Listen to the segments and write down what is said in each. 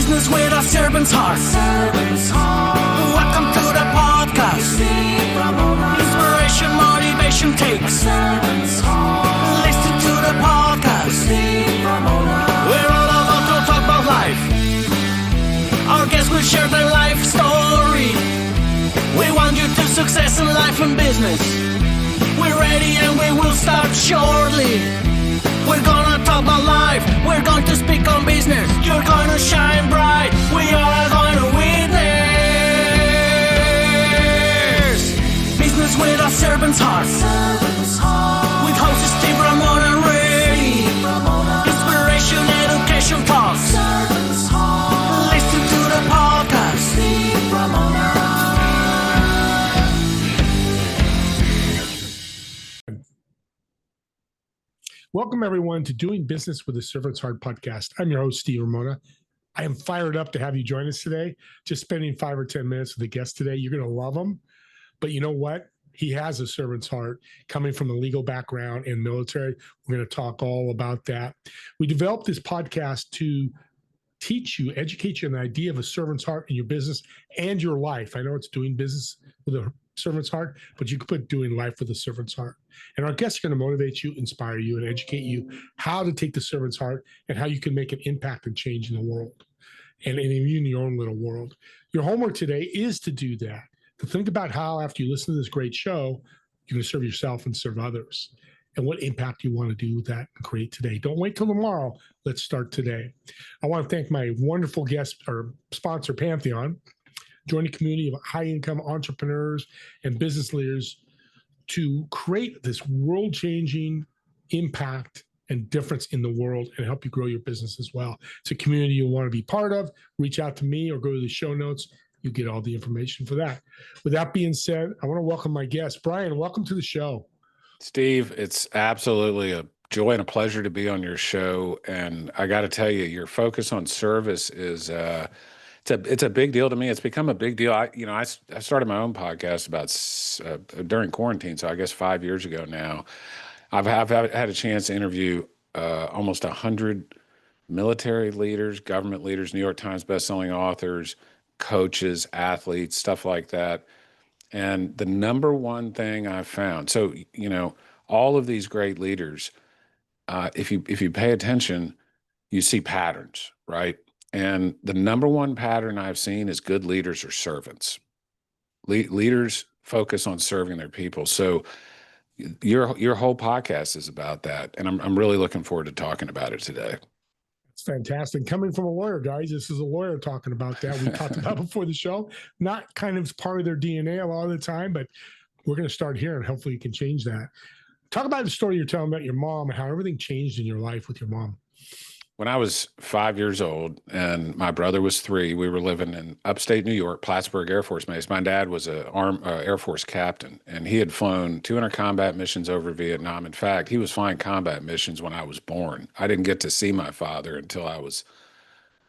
Business with a servant's heart. Welcome to the podcast. Inspiration, motivation takes. Listen to the podcast. We're all about to talk about life. Our guests will share their life story. We want you to success in life and business. We're ready and we will start shortly. We're gonna talk about life. We're going to speak on business. You're gonna shine bright. We are gonna witness. Business with a servant's heart. With hosts Steve, Ramona, and Ray. Inspiration, education talks. Listen to the podcast. Welcome, everyone, to Doing Business with a Servant's Heart podcast. I'm your host, Steve Ramona. I am fired up to have you join us today. Just spending 5 or 10 minutes with a guest today. You're going to love him. But you know what? He has a servant's heart coming from a legal background and military. We're going to talk all about that. We developed this podcast to teach you, educate you on the idea of a servant's heart in your business and your life. I know it's doing business with a servant's heart, but you could put doing life with a servant's heart. And our guests are going to motivate you, inspire you, and educate you how to take the servant's heart and how you can make an impact and change in the world and in your own little world. Your homework today is to do that, to think about how after you listen to this great show, you're going to serve yourself and serve others and what impact you want to do with that and create today. Don't wait till tomorrow. Let's start today. I want to thank my wonderful guest or sponsor, Pantheon. Join a community of high-income entrepreneurs and business leaders to create this world-changing impact and difference in the world and help you grow your business as well. It's a community you want to be part of. Reach out to me or go to the show notes. You get all the information for that. With that being said, I want to welcome my guest. Brian, welcome to the show. Steve, it's absolutely a joy and a pleasure to be on your show. And I got to tell you, your focus on service is it's a big deal to me. It's become a big deal. I started my own podcast about during quarantine, so I guess 5 years ago now. I've had a chance to interview almost 100 military leaders, government leaders, New York Times bestselling authors, coaches, athletes, stuff like that. And the number one thing I've found, so all of these great leaders, if you pay attention, you see patterns, right? And the number one pattern I've seen is good leaders are servants. Leaders focus on serving their people. So your whole podcast is about that, and I'm really looking forward to talking about it today. It's fantastic. Coming from a lawyer, guys, this is a lawyer talking about that. We talked about before the show, not kind of part of their DNA a lot of the time, but we're going to start here, and hopefully you can change that. Talk about the story you're telling about your mom and how everything changed in your life with your mom. When I was 5 years old and my brother was 3, we were living in upstate New York, Plattsburgh Air Force Base. My dad was an Air Force captain, and he had flown 200 combat missions over Vietnam. In fact, he was flying combat missions when I was born. I didn't get to see my father until I was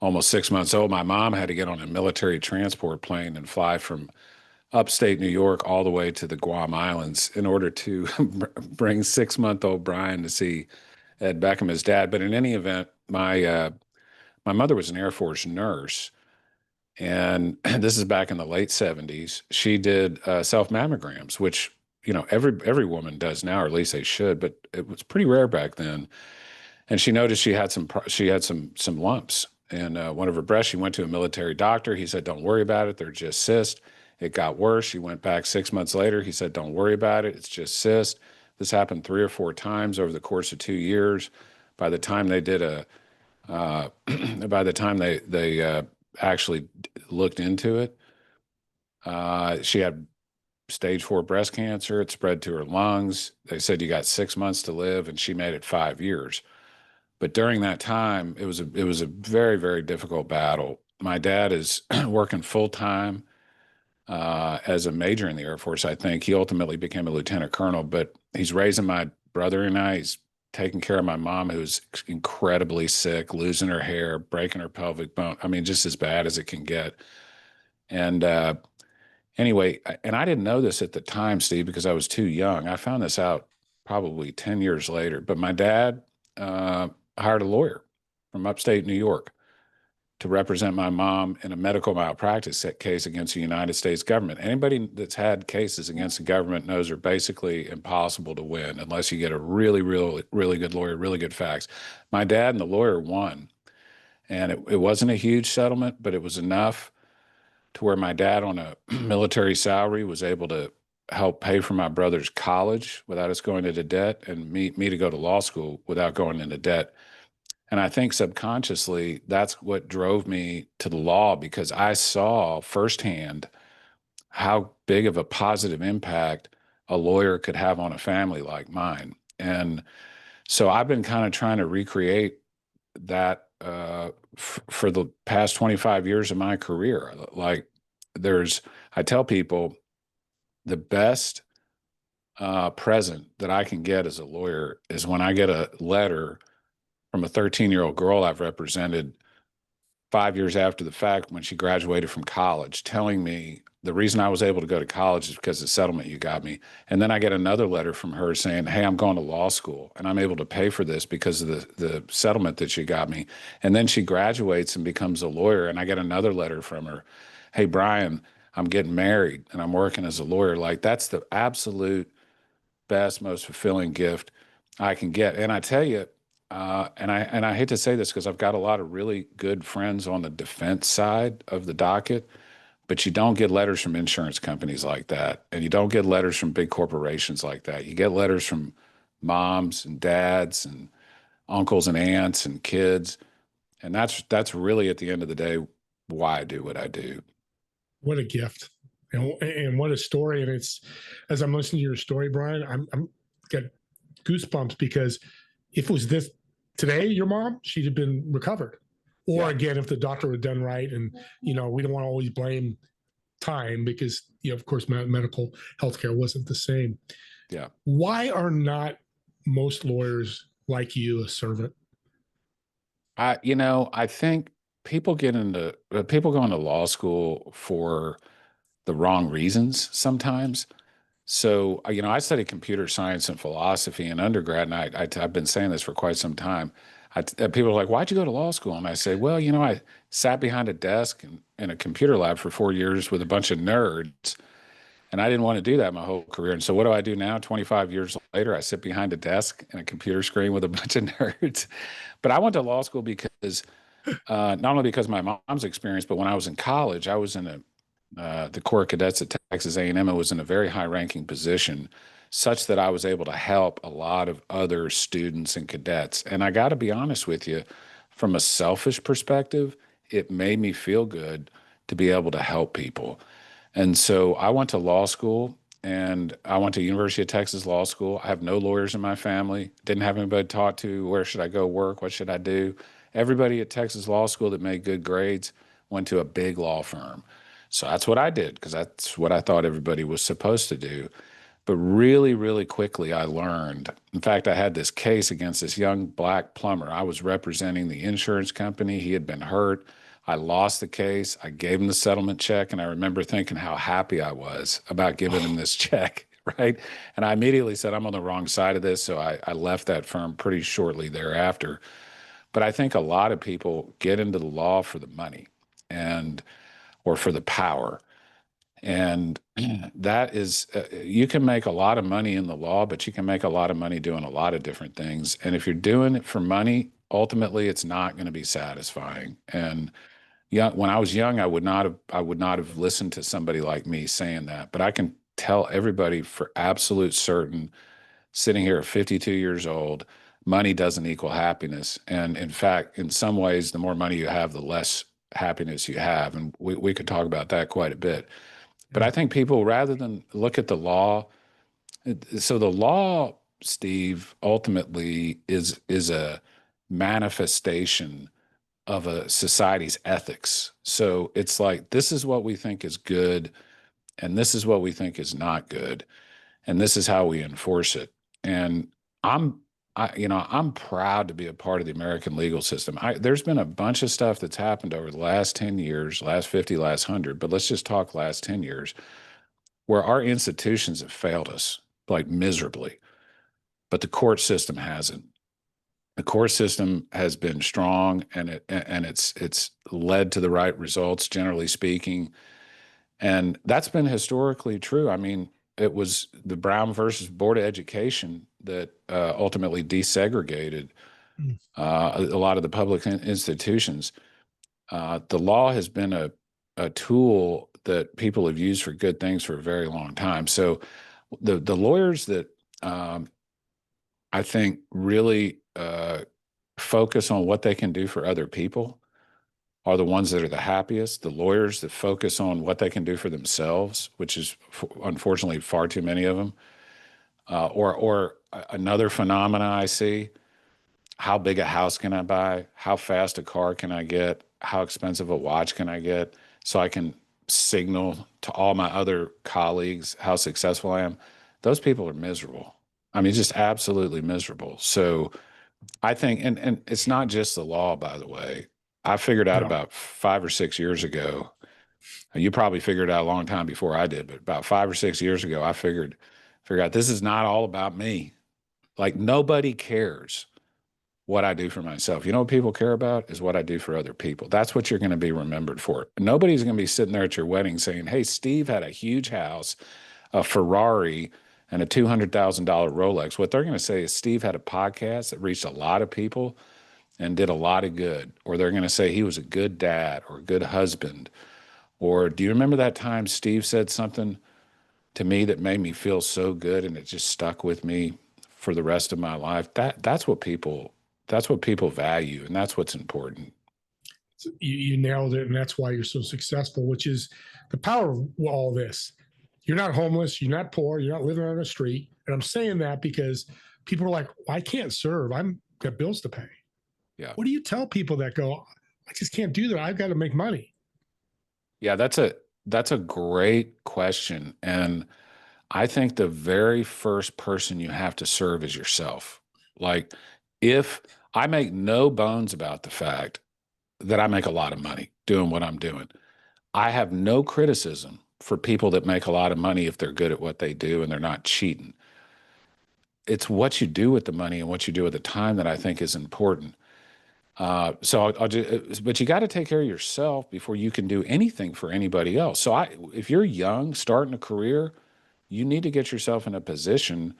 almost 6 months old. My mom had to get on a military transport plane and fly from upstate New York all the way to the Guam Islands in order to bring 6-month-old Brian to see Ed Beckham, his dad. But in any event, my mother was an Air Force nurse, and this is back in the late 70s. She did self-mammograms, which every woman does now, or at least they should, but it was pretty rare back then. And she noticed she had some lumps in one of her breasts. She went to a military doctor. He said, "Don't worry about it. They're just cysts." It got worse. She went back 6 months later. He said, "Don't worry about it. It's just cysts." This happened 3 or 4 times over the course of 2 years. By the time they did they actually looked into it, she had stage 4 breast cancer. It spread to her lungs. They said, "You got 6 months to live," and she made it 5 years. But during that time, it was a very, very difficult battle. My dad is working full time as a major in the Air Force. I think he ultimately became a lieutenant colonel, but he's raising my brother and I. He's taking care of my mom, who's incredibly sick, losing her hair, breaking her pelvic bone. I mean, just as bad as it can get. And anyway, and I didn't know this at the time, Steve, because I was too young. I found this out probably 10 years later. But my dad hired a lawyer from upstate New York to represent my mom in a medical malpractice case against the United States government. Anybody that's had cases against the government knows they're basically impossible to win unless you get a really, really, really good lawyer, really good facts. My dad and the lawyer won, and it wasn't a huge settlement, but it was enough to where my dad on a military salary was able to help pay for my brother's college without us going into debt, and me to go to law school without going into debt. And I think subconsciously that's what drove me to the law, because I saw firsthand how big of a positive impact a lawyer could have on a family like mine. And so I've been kind of trying to recreate that for the past 25 years of my career. Like I tell people the best present that I can get as a lawyer is when I get a letter from a 13-year-old girl I've represented 5 years after the fact when she graduated from college, telling me the reason I was able to go to college is because of the settlement you got me. And then I get another letter from her saying, hey, I'm going to law school and I'm able to pay for this because of the settlement that you got me. And then she graduates and becomes a lawyer. And I get another letter from her, hey, Brian, I'm getting married and I'm working as a lawyer. Like, that's the absolute best, most fulfilling gift I can get. And I tell you, and I hate to say this because I've got a lot of really good friends on the defense side of the docket, but you don't get letters from insurance companies like that, and you don't get letters from big corporations like that. You get letters from moms and dads and uncles and aunts and kids, and that's really at the end of the day why I do what I do. What a gift, and what a story! And it's, as I'm listening to your story, Brian, I'm got goosebumps, because if it was this today, your mom, she'd have been recovered. Or Yeah. again, if the doctor had done right, and we don't want to always blame time, because of course, medical healthcare wasn't the same. Yeah. Why are not most lawyers like you a servant? I think people go into law school for the wrong reasons sometimes. So, I studied computer science and philosophy in undergrad, and I've been saying this for quite some time. People are like, why'd you go to law school? And I say, well, I sat behind a desk in a computer lab for 4 years with a bunch of nerds, and I didn't want to do that my whole career. And so what do I do now? 25 years later, I sit behind a desk and a computer screen with a bunch of nerds. But I went to law school because not only because of my mom's experience, but when I was in college, I was in the Corps of Cadets at Texas A&M. I was in a very high-ranking position, such that I was able to help a lot of other students and cadets. And I got to be honest with you, from a selfish perspective, it made me feel good to be able to help people. And so I went to law school, and I went to University of Texas Law School. I have no lawyers in my family, didn't have anybody to talk to. Where should I go work? What should I do? Everybody at Texas Law School that made good grades went to a big law firm. So that's what I did, because that's what I thought everybody was supposed to do. But really, really quickly, I learned. In fact, I had this case against this young black plumber. I was representing the insurance company. He had been hurt. I lost the case. I gave him the settlement check, and I remember thinking how happy I was about giving him this check, right? And I immediately said, I'm on the wrong side of this, so I left that firm pretty shortly thereafter. But I think a lot of people get into the law for the money or for the power. And that is, you can make a lot of money in the law, but you can make a lot of money doing a lot of different things. And if you're doing it for money, ultimately it's not going to be satisfying. And when I was young, I would not have listened to somebody like me saying that. But I can tell everybody for absolute certain, sitting here at 52 years old, money doesn't equal happiness. And in fact, in some ways, the more money you have, the less happiness you have. And we could talk about that quite a bit. But I think people, rather than look at the law, so the law, Steve, ultimately is a manifestation of a society's ethics. So it's like, this is what we think is good, and this is what we think is not good, and this is how we enforce it. And I'm proud to be a part of the American legal system. There's been a bunch of stuff that's happened over the last 10 years, last 50, last 100, but let's just talk last 10 years, where our institutions have failed us like miserably, but the court system hasn't. The core system has been strong, and it's led to the right results, generally speaking. And that's been historically true. I mean, it was the Brown versus Board of Education that ultimately desegregated a lot of the public institutions. The law has been a tool that people have used for good things for a very long time. So the lawyers that I think really focus on what they can do for other people are the ones that are the happiest. The lawyers that focus on what they can do for themselves, which is unfortunately far too many of them. Or another phenomena I see: how big a house can I buy? How fast a car can I get? How expensive a watch can I get? So I can signal to all my other colleagues how successful I am. Those people are miserable. I mean, just absolutely miserable. So I think, and it's not just the law, by the way. I figured out No. about 5 or 6 years ago. You probably figured out a long time before I did, but about 5 or 6 years ago, I figured out this is not all about me. Like, nobody cares what I do for myself. You know what people care about is what I do for other people. That's what you're going to be remembered for. Nobody's going to be sitting there at your wedding saying, "Hey, Steve had a huge house, a Ferrari, and a $200,000 Rolex." What they're going to say is Steve had a podcast that reached a lot of people and did a lot of good. Or they're going to say he was a good dad or a good husband. Or, do you remember that time Steve said something to me that made me feel so good and it just stuck with me for the rest of my life? That's what people value, and that's what's important. You nailed it, and that's why you're so successful, which is the power of all this. You're not homeless, you're not poor, you're not living on the street. And I'm saying that because people are like, well, I can't serve, I'm got bills to pay. Yeah. What do you tell people that go, I just can't do that, I've got to make money? Yeah, that's a great question. And I think the very first person you have to serve is yourself. Like, if I make no bones about the fact that I make a lot of money doing what I'm doing, I have no criticism for people that make a lot of money if they're good at what they do and they're not cheating. It's what you do with the money and what you do with the time that I think is important. But you got to take care of yourself before you can do anything for anybody else. So if you're young, starting a career, you need to get yourself in a position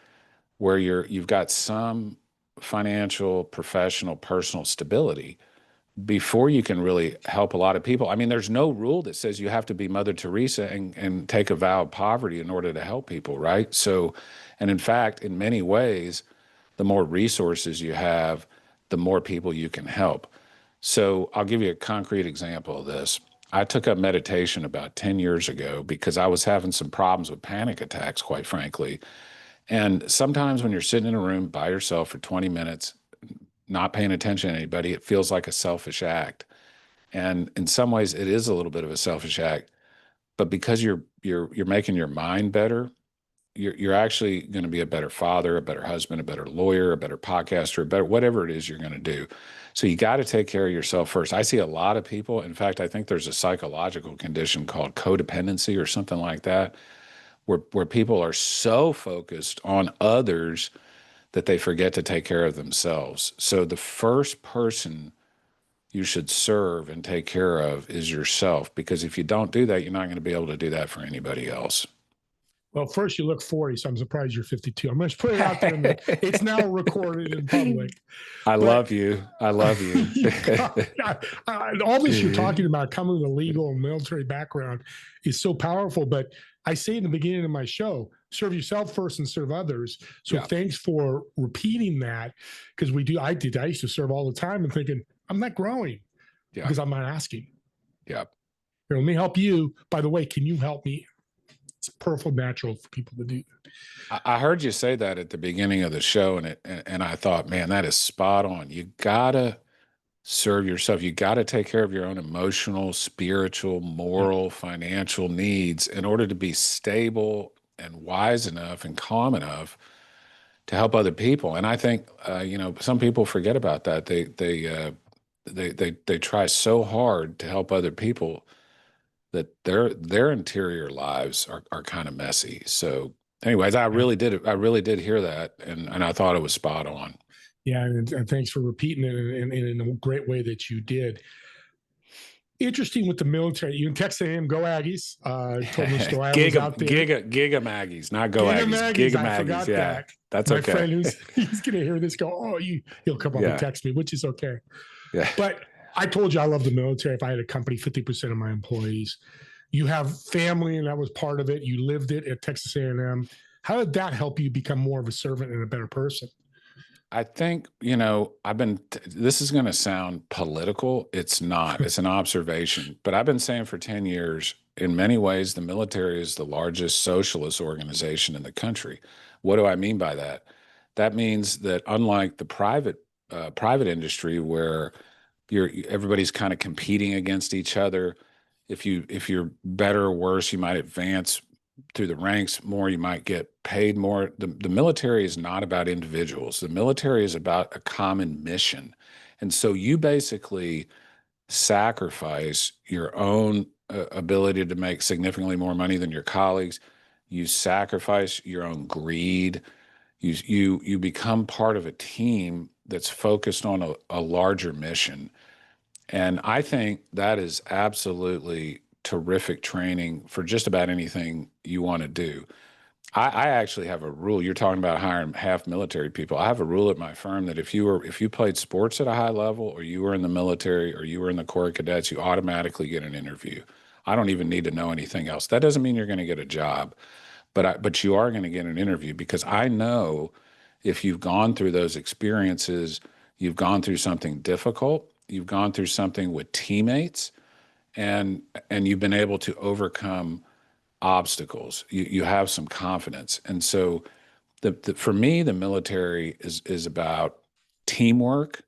where you've got some financial, professional, personal stability before you can really help a lot of people. I mean, there's no rule that says you have to be Mother Teresa and take a vow of poverty in order to help people, right? So, and in fact, in many ways, the more resources you have, the more people you can help. So I'll give you a concrete example of this. I took up meditation about 10 years ago because I was having some problems with panic attacks, quite frankly. And sometimes when you're sitting in a room by yourself for 20 minutes, not paying attention to anybody, it feels like a selfish act. And in some ways, it is a little bit of a selfish act. But because you're making your mind better, you're actually going to be a better father, a better husband, a better lawyer, a better podcaster, a better whatever it is you're going to do. So you got to take care of yourself first. I see a lot of people. In fact, I think there's a psychological condition called codependency or something like that, where people are so focused on others that they forget to take care of themselves. So the first person you should serve and take care of is yourself, because if you don't do that, you're not going to be able to do that for anybody else. Well, first you look 40, so I'm surprised you're 52. I'm going to put it out there. It's now recorded in public. I love you. I love you. All this you're talking about, coming with a legal and military background, is so powerful. But I say in the beginning of my show, serve yourself first and serve others. So Yeah. Thanks for repeating that, because I used to serve all the time and thinking, I'm not growing because I'm not asking. Yeah. Here, let me help you. By the way, can you help me? It's perfect, natural for people to do. I heard you say that at the beginning of the show, and I thought, man, that is spot on. You gotta serve yourself. You gotta take care of your own emotional, spiritual, moral, financial needs in order to be stable and wise enough and calm enough to help other people. And I think some people forget about that. They try so hard to help other people that their interior lives are kind of messy. So anyways, I really did hear that, and I thought it was spot on. Yeah, and thanks for repeating it in a great way that you did. Interesting with the military. You in Texas A&M, go Aggies. Told me the story. I was out there. Giga Maggies, not go Giga Aggies. Maggies. Giga I Maggies. forgot Yeah, that. that's My okay. friend he's going to hear this go, oh, he'll come up and Yeah. text me, which is okay. Yeah. But I told you I love the military. If I had a company, 50% of my employees. You have family, and that was part of it. You lived it at Texas A&M. How did that help you become more of a servant and a better person? I think, this is going to sound political. It's not. It's an observation. But I've been saying for 10 years, in many ways, the military is the largest socialist organization in the country. What do I mean by that? That means that unlike the private industry where everybody's kind of competing against each other, if you're better or worse, you might advance through the ranks more, you might get paid more. The military is not about individuals. The military is about a common mission. And so you basically sacrifice your own ability to make significantly more money than your colleagues. You sacrifice your own greed. You become part of a team that's focused on a larger mission. And I think that is absolutely terrific training for just about anything you want to do. I actually have a rule. You're talking about hiring half military people. I have a rule at my firm that if you played sports at a high level, or you were in the military, or you were in the Corps of Cadets, you automatically get an interview. I don't even need to know anything else. That doesn't mean you're going to get a job, but you are going to get an interview, because I know if you've gone through those experiences, you've gone through something difficult, you've gone through something with teammates, and you've been able to overcome obstacles. You have some confidence. And so for me, the military is about teamwork.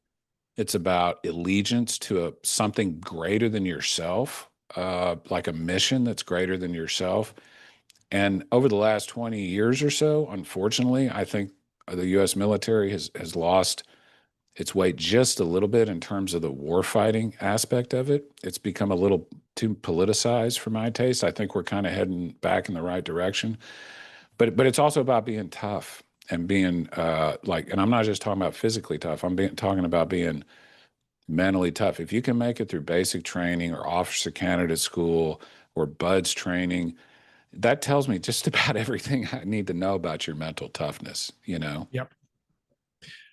It's about allegiance to something greater than yourself, like a mission that's greater than yourself. And over the last 20 years or so, unfortunately, I think the U.S. military has lost its weight just a little bit in terms of the warfighting aspect of it. It's become a little too politicized for my taste. I think we're kind of heading back in the right direction. But it's also about being tough and being and I'm not just talking about physically tough. Talking about being mentally tough. If you can make it through basic training or officer candidate school or BUDS training, that tells me just about everything I need to know about your mental toughness, Yep.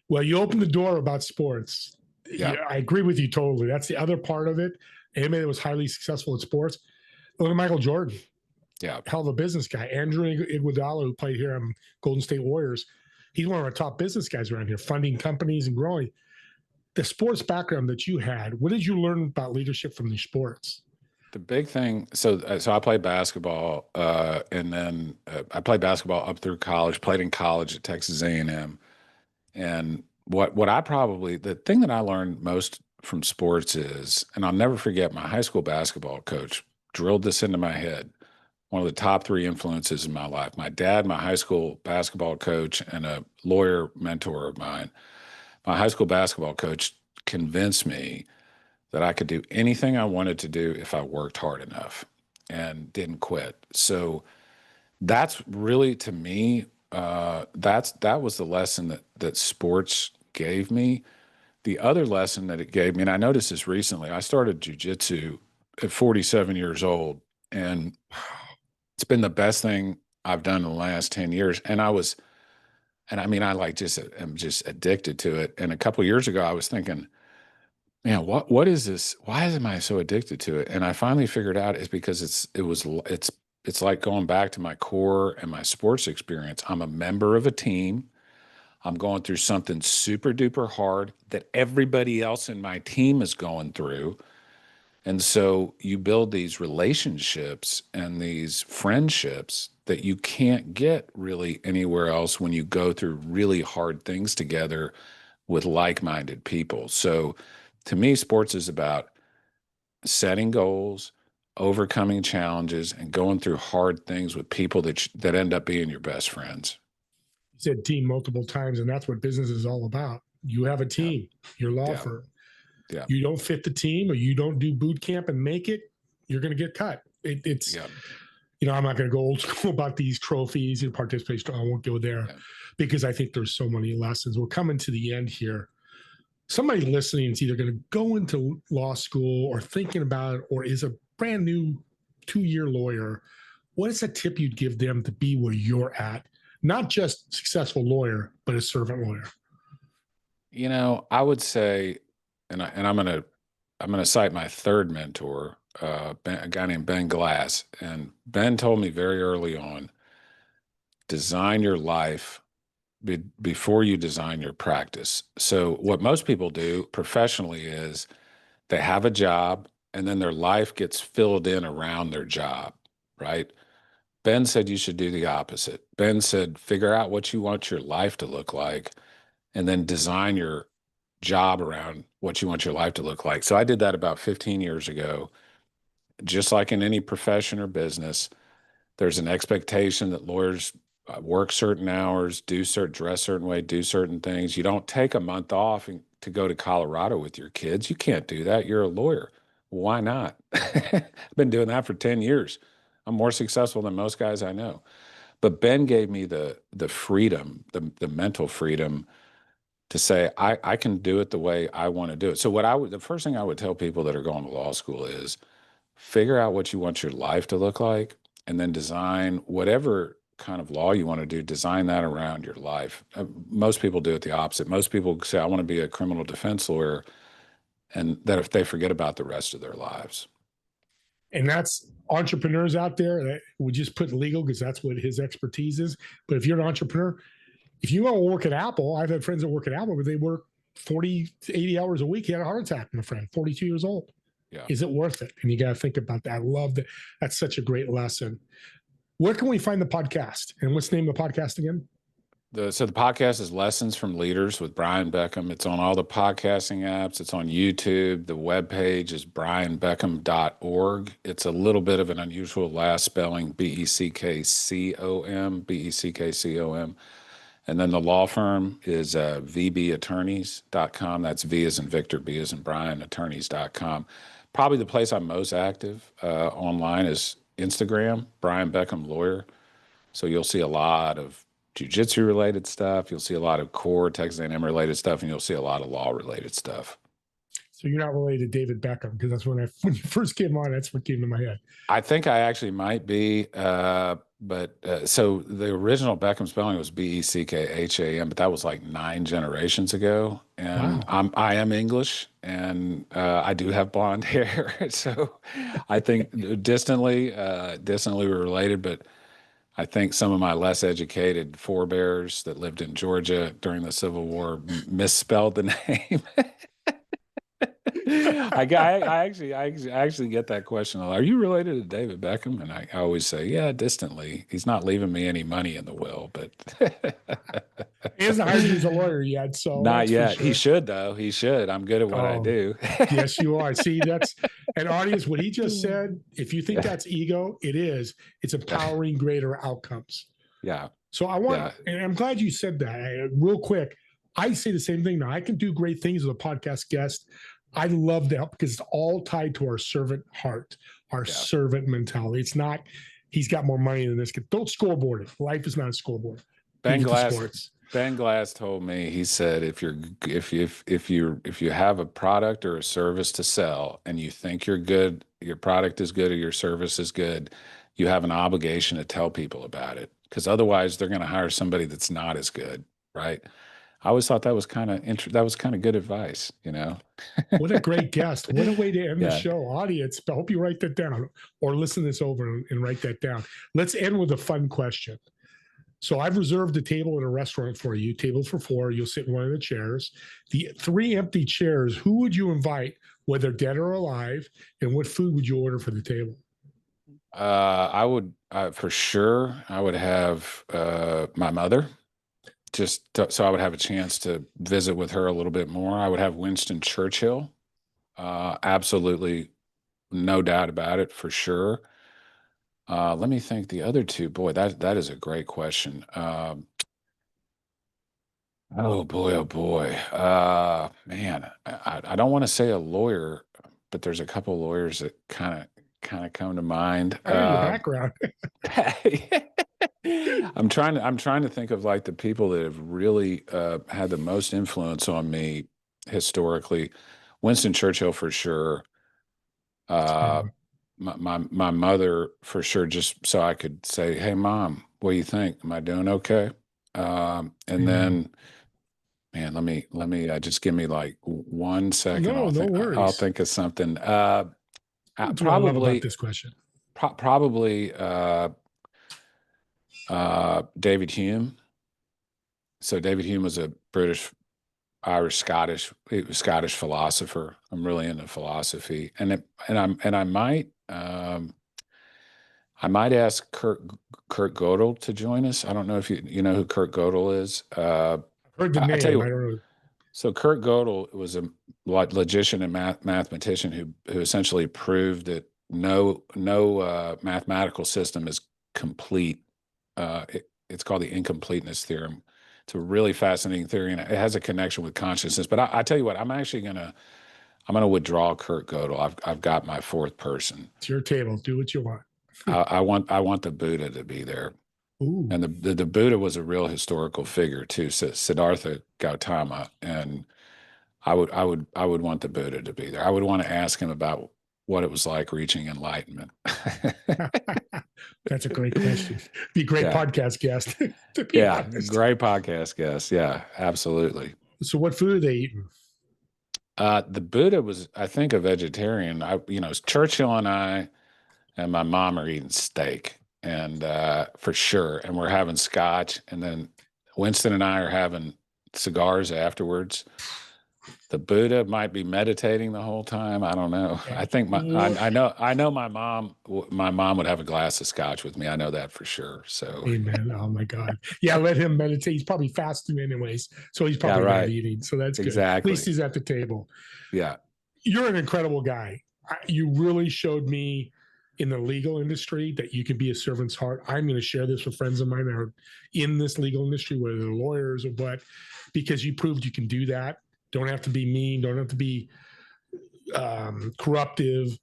Well, you opened the door about sports. Yeah. I agree with you totally. That's the other part of it. Anybody that was highly successful in sports. Look at Michael Jordan. Yeah. Hell of a business guy. Andrew Iguodala, who played here on Golden State Warriors, he's one of our top business guys around here, funding companies and growing. The sports background that you had, what did you learn about leadership from these sports? The big thing, so I played basketball, and then I played basketball up through college, played in college at Texas A&M. And the thing that I learned most from sports is, and I'll never forget, my high school basketball coach drilled this into my head, one of the top 3 influences in my life. My dad, my high school basketball coach, and a lawyer mentor of mine. My high school basketball coach convinced me that I could do anything I wanted to do if I worked hard enough and didn't quit. So that's really, to me, that was the lesson that sports gave me. The other lesson that it gave me, and I noticed this recently, I started jujitsu at 47 years old, and it's been the best thing I've done in the last 10 years. And I am just addicted to it. And a couple of years ago, I was thinking, man, what is this? Why am I so addicted to it? And I finally figured out it's because it's like going back to my core and my sports experience. I'm a member of a team. I'm going through something super duper hard that everybody else in my team is going through. And so you build these relationships and these friendships that you can't get really anywhere else when you go through really hard things together with like-minded people. So to me, sports is about setting goals, overcoming challenges, and going through hard things with people that end up being your best friends. You said team multiple times, and that's what business is all about. You have a team, your law firm. Yeah. You don't fit the team, or you don't do boot camp and make it, you're going to get cut. I'm not going to go old school about these trophies and participation. I won't go there because I think there's so many lessons. We're coming to the end here. Somebody listening is either going to go into law school or thinking about it, or is a brand new 2-year lawyer. What is a tip you'd give them to be where you're at? Not just successful lawyer, but a servant lawyer. I would say, and I'm gonna cite my third mentor, a guy named Ben Glass, and Ben told me very early on, design your life before you design your practice. So what most people do professionally is they have a job and then their life gets filled in around their job, right? Ben said you should do the opposite. Ben said, figure out what you want your life to look like and then design your job around what you want your life to look like. So I did that about 15 years ago. Just like in any profession or business, there's an expectation that lawyers work certain hours, dress certain way, do certain things. You don't take a month off to go to Colorado with your kids. You can't do that. You're a lawyer. Why not? I've been doing that for 10 years. I'm more successful than most guys I know. But Ben gave me the freedom, the mental freedom to say, I can do it the way I want to do it. So the first thing I would tell people that are going to law school is figure out what you want your life to look like, and then design whatever kind of law you want to do, design that around your life. Most people do it the opposite. Most people say, I want to be a criminal defense lawyer, and that if they forget about the rest of their lives. And that's entrepreneurs out there that would just put legal because that's what his expertise is. But if you're an entrepreneur, if you want to work at Apple, I've had friends that work at Apple, but they work 40 to 80 hours a week. He had a heart attack, my friend, 42 years old. Yeah. Is it worth it? And you got to think about that. I love that. That's such a great lesson. Where can we find the podcast? And what's the name of the podcast again? So the podcast is Lessons from Leaders with Brian Beckham. It's on all the podcasting apps. It's on YouTube. The webpage is brianbeckham.org. It's a little bit of an unusual last spelling, Beckcom, Beckcom. And then the law firm is vbattorneys.com. That's V as in Victor, B as in Brian, attorneys.com. Probably the place I'm most active online is Instagram, Brian Beckham Lawyer. So you'll see a lot of jiu-jitsu related stuff. You'll see a lot of core Texas A&M related stuff, and you'll see a lot of law related stuff. So you're not related to David Beckham, because that's when you first came on, that's what came to my head. I think I actually might be, but so the original Beckham spelling was Beckham, but that was like 9 generations ago. And wow. I am English, and I do have blonde hair, so I think distantly we're related. But I think some of my less educated forebears that lived in Georgia during the Civil War misspelled the name. I actually get that question a lot. Are you related to David Beckham? And I always say, yeah, distantly. He's not leaving me any money in the will, but he hasn't hired me as a lawyer yet. So not yet. Sure. He should, though. He should. I'm good at what I do. Yes, you are. See, that's an audience. What he just said, if you think that's ego, it is. It's empowering greater outcomes. Yeah. So I want, and I'm glad you said that. Real quick, I say the same thing now. I can do great things with a podcast guest. I love to help because it's all tied to our servant heart, our servant mentality. It's not, he's got more money than this kid. Don't scoreboard it. Life is not a scoreboard. Ben Glass told me, he said, if you have a product or a service to sell and you think you're good, your product is good or your service is good, you have an obligation to tell people about it, because otherwise they're going to hire somebody that's not as good, right? I always thought that was kind of good advice, What a great guest. What a way to end the show. Audience, I hope you write that down or listen this over and write that down. Let's end with a fun question. So I've reserved a table at a restaurant for you, table for 4. You'll sit in one of the chairs. The 3 empty chairs, who would you invite, whether dead or alive, and what food would you order for the table? I would, for sure, I would have my mother. So I would have a chance to visit with her a little bit more. I would have Winston Churchill. Absolutely, no doubt about it, for sure. Let me think. The other 2, boy, that is a great question. Oh boy. Man, I don't want to say a lawyer, but there's a couple of lawyers that kind kind of come to mind. I know your background. I'm trying to think of like the people that have really had the most influence on me historically. Winston Churchill for sure. My mother for sure, just so I could say, "Hey, Mom, what do you think? Am I doing okay?" And then, man, let me just give me like 1 second. No, no I'll worries. think of something. That's what I love about this question. Probably David Hume. So David Hume was a British, Irish, Scottish philosopher. I'm really into philosophy, and I might ask Kurt Gödel to join us. I don't know if you know who Kurt Gödel is. Heard the I tell you name. what, I don't know. so Kurt Gödel was a logician and mathematician who essentially proved that no mathematical system is complete. It's called the incompleteness theorem. It's a really fascinating theory, and it has a connection with consciousness. But I tell you what, I'm gonna withdraw Kurt Gödel. I've got my fourth person. It's your table. Do what you want. I want the Buddha to be there. Ooh. And the Buddha was a real historical figure too, Siddhartha Gautama, and I would want the Buddha to be there. I would want to ask him about what it was like reaching enlightenment. That's a great question. Be a great podcast guest. To be honest. Great podcast guest. Yeah, absolutely. So, what food are they eating? The Buddha was, I think, a vegetarian. Churchill and I and my mom are eating steak, and for sure, and we're having scotch, and then Winston and I are having cigars afterwards. The Buddha might be meditating the whole time. I don't know. I think I know my mom would have a glass of scotch with me. I know that for sure. So amen. Oh my God. Yeah, let him meditate. He's probably fasting anyways. So he's probably not eating. So that's good. Exactly. At least he's at the table. Yeah. You're an incredible guy. You really showed me in the legal industry that you can be a servant's heart. I'm going to share this with friends of mine that are in this legal industry, whether they're lawyers or what, because you proved you can do that. Don't have to be mean. Don't have to be corruptive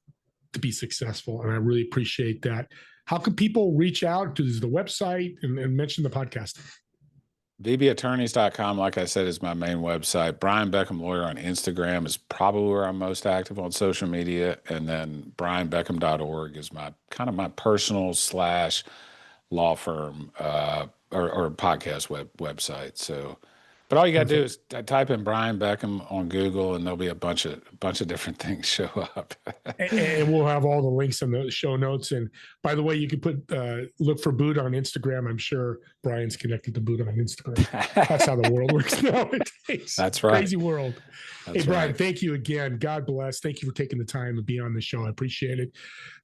to be successful. And I really appreciate that. How can people reach out to the website and mention the podcast? VBattorneys.com, like I said, is my main website. Brian Beckham Lawyer on Instagram is probably where I'm most active on social media. And then brianbeckham.org is my personal / law firm or podcast website. So, but all you got to do is type in Brian Beckham on Google, and there'll be a bunch of different things show up. And we'll have all the links in the show notes. And by the way, you can look for Buddha on Instagram. I'm sure Brian's connected to Buddha on Instagram. That's how the world works nowadays. That's right. Crazy world. That's hey, Brian, right. Thank you again. God bless. Thank you for taking the time to be on the show. I appreciate it.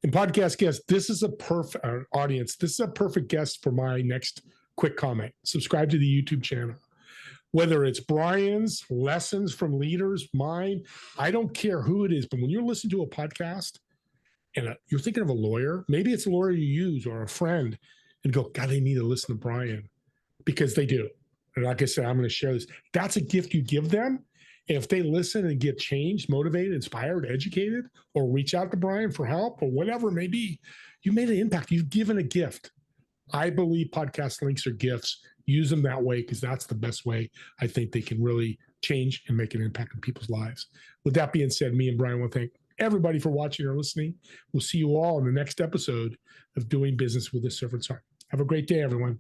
And podcast guest, this is a perfect audience. This is a perfect guest for my next quick comment. Subscribe to the YouTube channel. Whether it's Brian's lessons from leaders, mine, I don't care who it is. But when you're listening to a podcast and you're thinking of a lawyer, maybe it's a lawyer you use or a friend, and go, God, they need to listen to Brian, because they do. And like I said, I'm going to share this. That's a gift you give them. And if they listen and get changed, motivated, inspired, educated, or reach out to Brian for help or whatever it may be, you made an impact. You've given a gift. I believe podcast links are gifts. Use them that way, because that's the best way I think they can really change and make an impact in people's lives. With that being said, me and Brian want to thank everybody for watching or listening. We'll see you all in the next episode of Doing Business with a Servant's Heart. Have a great day, everyone.